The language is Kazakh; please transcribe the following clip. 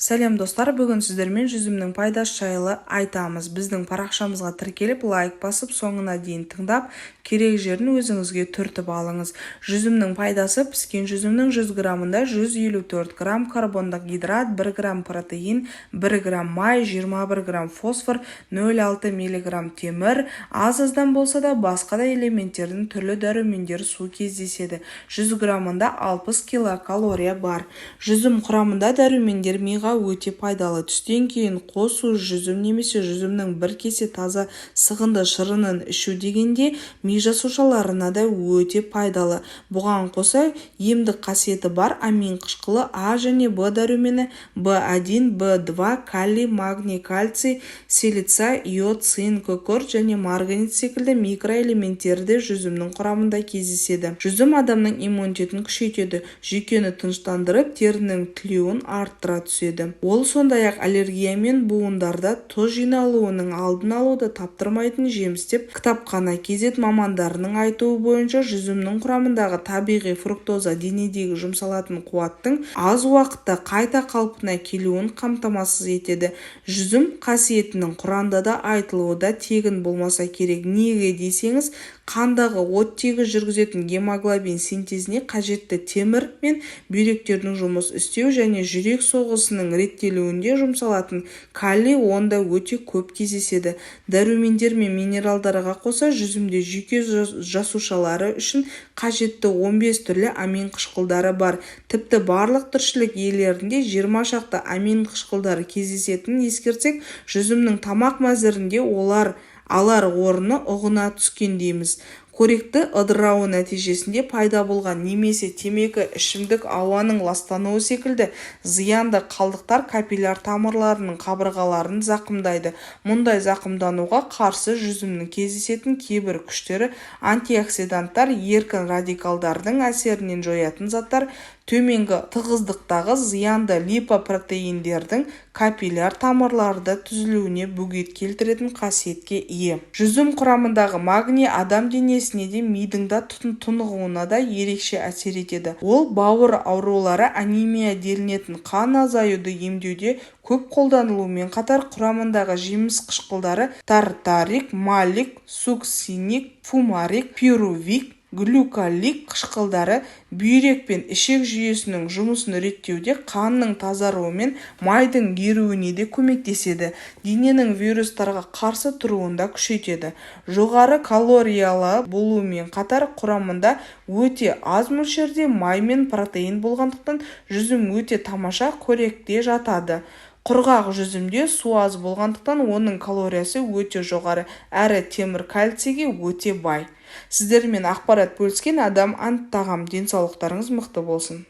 Сәлем достар, бүгін сіздермен жүзімнің пайдасы жайлы айтамыз. Біздің парақшамызға тіркеліп, лайк басып, соңына дейін тыңдап, керек жерін өзіңізге түртіп алыңыз. Жүзімнің пайдасы: піскен жүзімнің 100 граммында 154 грамм карбондық гидрат, 1 грамм протеин, 1 грамм май, 21 грамм фосфор, 0,6 миллиграмм темір, аз-аздан болса да басқа да элементтердің түрлі дәрумендер су кездеседі. 100 граммында 60 килокалория бар. Жүзім құрамында дәрумендер миға өте пайдалы. Түстен кейін қосу жүзім немесе жүзімнің бір кесе таза сығынды шырынын ішу дегенде ми жасушаларына да өте пайдалы. Бұған қоса емдік қасиеті бар амин қышқылы А және Б дәрумені, В1, В2, калий, магний, кальций, силица, йод, цинк, күкірт және марганец секілді микроэлементтерді жүзімнің құрамында кездеседі. Жүзім адамның иммунитетін күшейтеді, жүйкені тыныштандырып, терінің түлеуін арттыра түседі. Ол сондай-ақ аллергия мен буындарда тұз жиналуының алдын алуды таптырмайтын жеміс деп кітапхана KZ мамандарының айтуы бойынша жүзімнің құрамындағы табиғи фруктоза денедегі жұмсалатын қуаттың аз уақытта қайта қалпына келуін қамтамасыз етеді. Жүзім қасиетінің Құранда да айтылуы тегін болмаса керек. Неге десеңіз, қандағы оттегі жүргізетін гемоглобин синтезіне қажетті темір мен бүйректердің жұмыс істеу және жүрек соғысының реттелуінде жұмсалатын калий онда өте көп кездеседі. Дәрумендер мен минералдарға қоса жүзімде жүйке жасушалары үшін қажетті 15 түрлі амин қышқылдары бар. Тіпті барлық тіршілік иелерінде 20 шақты амин қышқылдары кездесетінін ескерсек, жүзімнің тамақ мәзірінде алар орны ұғына түскен дейміз. Қоректі ыдырауы нәтижесінде пайда болған немесе темекі ішімдік ауаның ластануы секілді зиянды қалдықтар капилляр тамырларының қабырғаларын зақымдайды. Мұндай зақымдануға қарсы жүзімнің кездесетін кейбір күштері антиоксиданттар, еркін радикалдардың әсерінен жоятын заттар, төменгі тығыздықтағы зиянды липопротеиндердің капилляр тамырларда түзілуіне бөгет келтіретін қасиетке ие. Жүзім құрамындағы магний адам денесіне де мидың да тұнығуына да ерекше әсер етеді. Ол бауыр аурулары, анемия делінетін қан азаюды емдеуде көп қолданылуымен қатар құрамындағы жеміс қышқылдары тартарик, малик, сукциник, фумарик, пирувик, глюколик қышқылдары бүйрек пен ішек жүйесінің жұмысын реттеуде, қанның тазаруы мен майдың еруіне де көмектеседі. Дененің вирустарға қарсы тұруында күшейтеді. Жоғары калориялы болуымен қатар құрамында өте аз мөлшерде май мен протеин болғандықтан жүзім өте тамаша қоректе жатады. Құрғақ жүзімде су аз болғандықтан оның калориясы өте жоғары әрі темір кальцийге өте бай. Сіздермен ақпарат бөліскен Адам Ант тағам. Денсаулықтарыңыз мықты болсын.